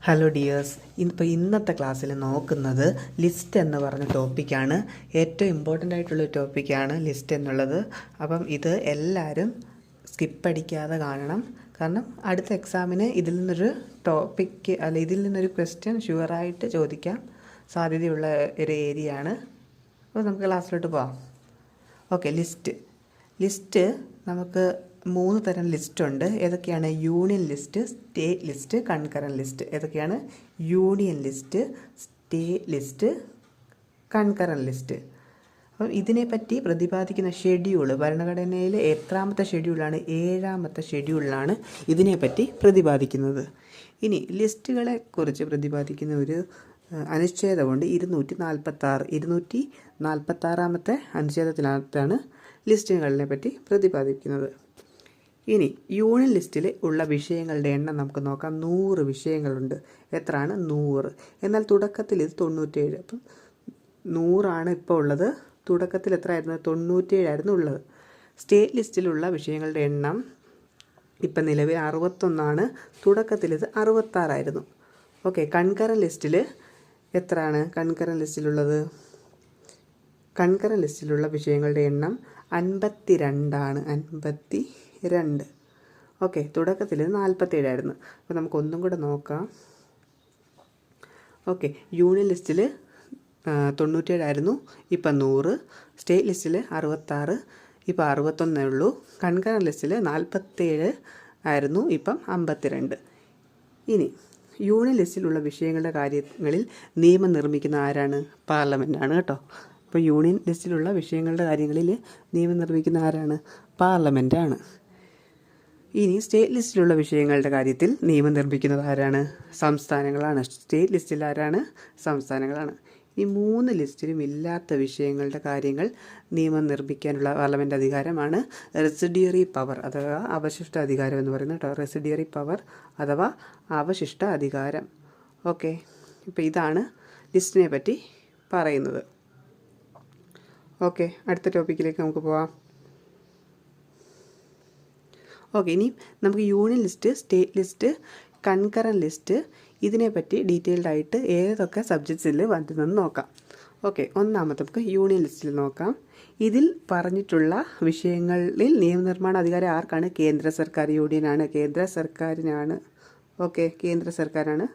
Hello dears, ഇന്നത്തെ ക്ലാസ്സിൽ നോക്കുന്നത് ലിസ്റ്റ് എന്ന് പറഞ്ഞ ടോപ്പിക്കാണ്. ഏറ്റവും ഇമ്പോർട്ടൻ്റ് ആയിട്ടുള്ളൊരു ടോപ്പിക്കാണ് ലിസ്റ്റ് എന്നുള്ളത്. അപ്പം ഇത് എല്ലാവരും സ്കിപ്പ് അടിക്കാതെ കാണണം. കാരണം അടുത്ത എക്സാമിന് ഇതിൽ നിന്നൊരു ടോപ്പിക്ക് ഇതിൽ നിന്നൊരു ക്വസ്റ്റ്യൻ ഷുവറായിട്ട് ചോദിക്കാൻ സാധ്യതയുള്ള ഒരു ഏരിയ ആണ്. അപ്പോൾ നമുക്ക് ക്ലാസ്സിലോട്ട് പോകാം. ഓക്കെ, ലിസ്റ്റ് നമുക്ക് 3 തരം ലിസ്റ്റുണ്ട്. ഏതൊക്കെയാണ്? Union list, state list, concurrent list. ഏതൊക്കെയാണ്? Union list, state list, concurrent list. അപ്പം ഇതിനെപ്പറ്റി പ്രതിപാദിക്കുന്ന ഷെഡ്യൂൾ, ഭരണഘടനയിലെ എത്രാമത്തെ ഷെഡ്യൂളാണ്? 7ാമത്തെ ഷെഡ്യൂളിലാണ് ഇതിനെപ്പറ്റി പ്രതിപാദിക്കുന്നത്. ഇനി ലിസ്റ്റുകളെ കുറിച്ച് പ്രതിപാദിക്കുന്ന ഒരു അനുച്ഛേദമുണ്ട്, 246ാമത്തെ അനുച്ഛേദത്തിനകത്താണ് ലിസ്റ്റുകളിനെ പറ്റി പ്രതിപാദിക്കുന്നത്. ഇനി യൂണിയൻ ലിസ്റ്റിൽ ഉള്ള വിഷയങ്ങളുടെ എണ്ണം നമുക്ക് നോക്കാം. 100 വിഷയങ്ങളുണ്ട്. എത്രയാണ്? 100. എന്നാൽ തുടക്കത്തിൽ ഇത് 97. അപ്പം 100 ഇപ്പോൾ ഉള്ളത്. തുടക്കത്തിൽ എത്ര ആയിരുന്നു? 97 ഉള്ളത്. സ്റ്റേറ്റ് ലിസ്റ്റിലുള്ള വിഷയങ്ങളുടെ എണ്ണം ഇപ്പം നിലവിൽ 61. തുടക്കത്തിൽ ഇത് 66. ഓക്കെ, കൺകറൻറ്റ് ലിസ്റ്റിൽ എത്രയാണ്? കൺകറൻറ്റ് ലിസ്റ്റിലുള്ള വിഷയങ്ങളുടെ എണ്ണം 52. 52. ഓക്കെ, തുടക്കത്തിൽ 47. അപ്പോൾ നമുക്ക് ഒന്നും കൂടെ നോക്കാം. ഓക്കെ, യൂണിയൻ ലിസ്റ്റിൽ 97, ഇപ്പം 100. സ്റ്റേറ്റ് ലിസ്റ്റിൽ 66, ഇപ്പം 61 ഉള്ളൂ. കൺകറൻറ്റ് ലിസ്റ്റിൽ 47 ആയിരുന്നു, ഇപ്പം 52. ഇനി യൂണിയൻ ലിസ്റ്റിലുള്ള വിഷയങ്ങളുടെ കാര്യങ്ങളിൽ നിയമം നിർമ്മിക്കുന്ന ആരാണ്? പാർലമെൻറ്റാണ് കേട്ടോ. അപ്പോൾ യൂണിയൻ ലിസ്റ്റിലുള്ള വിഷയങ്ങളുടെ കാര്യങ്ങളിൽ നിയമം നിർമ്മിക്കുന്ന ആരാണ്? പാർലമെൻറ്റാണ്. ഇനി സ്റ്റേറ്റ് ലിസ്റ്റിലുള്ള വിഷയങ്ങളുടെ കാര്യത്തിൽ നിയമം നിർമ്മിക്കുന്നത് ആരാണ്? സംസ്ഥാനങ്ങളാണ്. സ്റ്റേറ്റ് ലിസ്റ്റിൽ ആരാണ്? സംസ്ഥാനങ്ങളാണ്. ഈ 3 ലിസ്റ്റിലും ഇല്ലാത്ത വിഷയങ്ങളുടെ കാര്യങ്ങൾ നിയമം നിർമ്മിക്കാനുള്ള പാർലമെൻറ്റ് അധികാരമാണ് റെസിഡ്യൂറി പവർ അഥവാ അവശിഷ്ട അധികാരം എന്ന് പറയുന്നത് കേട്ടോ. റെസിഡ്യൂറി പവർ അഥവാ അവശിഷ്ട അധികാരം. ഓക്കെ, ഇപ്പോൾ ഇതാണ് ലിസ്റ്റിനെ പറ്റി പറയുന്നത്. ഓക്കെ, അടുത്ത ടോപ്പിക്കിലേക്ക് നമുക്ക് പോവാം. ഓക്കെ, ഇനി നമുക്ക് union list, state list, concurrent list ഇതിനെപ്പറ്റി ഡീറ്റെയിൽഡ് ആയിട്ട് ഏതൊക്കെ സബ്ജക്ട്സിൽ വരുന്നതെന്ന് നോക്കാം. ഓക്കെ, ഒന്നാമത്തെ നമുക്ക് യൂണിയൻ ലിസ്റ്റിൽ നോക്കാം. ഇതിൽ പറഞ്ഞിട്ടുള്ള വിഷയങ്ങളിൽ നിയമനിർമ്മാണ അധികാരം ആർക്കാണ്? കേന്ദ്ര സർക്കാർ. യൂണിയനാണ്, കേന്ദ്ര സർക്കാരിനാണ്. ഓക്കെ, കേന്ദ്ര സർക്കാരാണ്.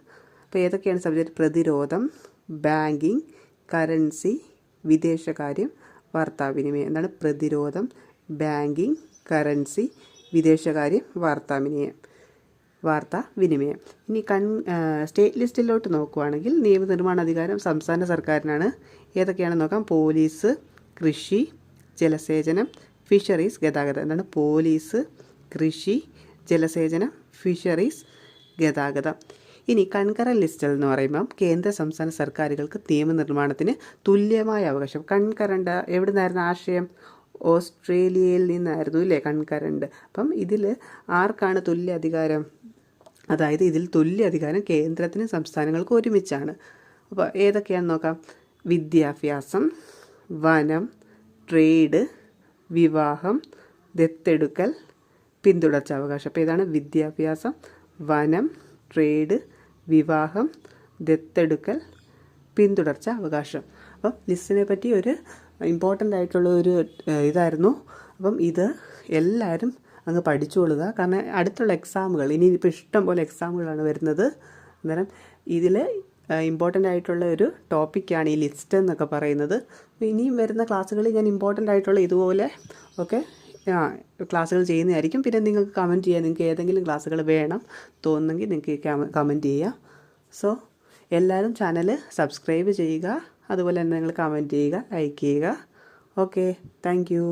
അപ്പോൾ ഏതൊക്കെയാണ് സബ്ജക്റ്റ്? പ്രതിരോധം, ബാങ്കിങ്, കറൻസി, വിദേശകാര്യം, വാർത്താവിനിമയം. എന്താണ്? പ്രതിരോധം, ബാങ്കിങ്, കറൻസി, വിദേശകാര്യം, വാർത്താവിനിമയം. ഇനി സ്റ്റേറ്റ് ലിസ്റ്റിലോട്ട് നോക്കുകയാണെങ്കിൽ നിയമനിർമ്മാണ അധികാരം സംസ്ഥാന സർക്കാരിനാണ്. ഏതൊക്കെയാണെന്ന് നോക്കാം. പോലീസ്, കൃഷി, ജലസേചനം, ഫിഷറീസ്, ഗതാഗതം. എന്താണ്? പോലീസ്, കൃഷി, ജലസേചനം, ഫിഷറീസ്, ഗതാഗതം. ഇനി കൺകറൻറ്റ് ലിസ്റ്റിൽ എന്ന് പറയുമ്പം കേന്ദ്ര സംസ്ഥാന സർക്കാരുകൾക്ക് നിയമനിർമ്മാണത്തിന് തുല്യമായ അവകാശം. കൺകറൻറ്റ് എവിടെ നിന്നായിരുന്നു ആശയം? ഓസ്ട്രേലിയയിൽ നിന്നായിരുന്നു ഇല്ലേ കൺകറൻറ്റ്. അപ്പം ഇതിൽ ആർക്കാണ് തുല്യ അധികാരം? അതായത് ഇതിൽ തുല്യ അധികാരം കേന്ദ്രത്തിനും സംസ്ഥാനങ്ങൾക്കും ഒരുമിച്ചാണ്. അപ്പോൾ ഏതൊക്കെയാണെന്ന് നോക്കാം. വിദ്യാഭ്യാസം, വനം, ട്രേഡ്, വിവാഹം, ദത്തെടുക്കൽ, പിന്തുടർച്ചാവകാശം. അപ്പോൾ ഇതാണ് വിദ്യാഭ്യാസം, വനം, ട്രേഡ്, വിവാഹം, ദത്തെടുക്കൽ, പിന്തുടർച്ച അവകാശം. അപ്പം ലിസ്റ്റിനെ പറ്റി ഒരു ഇമ്പോർട്ടൻ്റ് ആയിട്ടുള്ള ഒരു ഇതായിരുന്നു. അപ്പം ഇത് എല്ലാവരും അങ്ങ് പഠിച്ചുകൊള്ളുക. കാരണം അടുത്തുള്ള എക്സാമുകൾ ഇനിയിപ്പോൾ ഇഷ്ടം പോലെ എക്സാമുകളാണ് വരുന്നത്. അന്നേരം ഇതിൽ ഇമ്പോർട്ടൻ്റ് ആയിട്ടുള്ള ഒരു ടോപ്പിക്കാണ് ഈ ലിസ്റ്റ് എന്നൊക്കെ പറയുന്നത്. ഇനിയും വരുന്ന ക്ലാസ്സുകളിൽ ഞാൻ ഇമ്പോർട്ടൻ്റ് ആയിട്ടുള്ള ഇതുപോലെ ഒക്കെ ക്ലാസ്സുകൾ ചെയ്യുന്നതായിരിക്കും. പിന്നെ നിങ്ങൾക്ക് കമൻറ്റ് ചെയ്യാം. നിങ്ങൾക്ക് ഏതെങ്കിലും ക്ലാസ്സുകൾ വേണം തോന്നുന്നെങ്കിൽ നിങ്ങൾക്ക് കമൻറ്റ് ചെയ്യുക. സോ എല്ലാവരും ചാനൽ സബ്സ്ക്രൈബ് ചെയ്യുക. അതുപോലെ തന്നെ നിങ്ങൾ കമൻറ്റ് ചെയ്യുക, ലൈക്ക് ചെയ്യുക. Okay, thank you.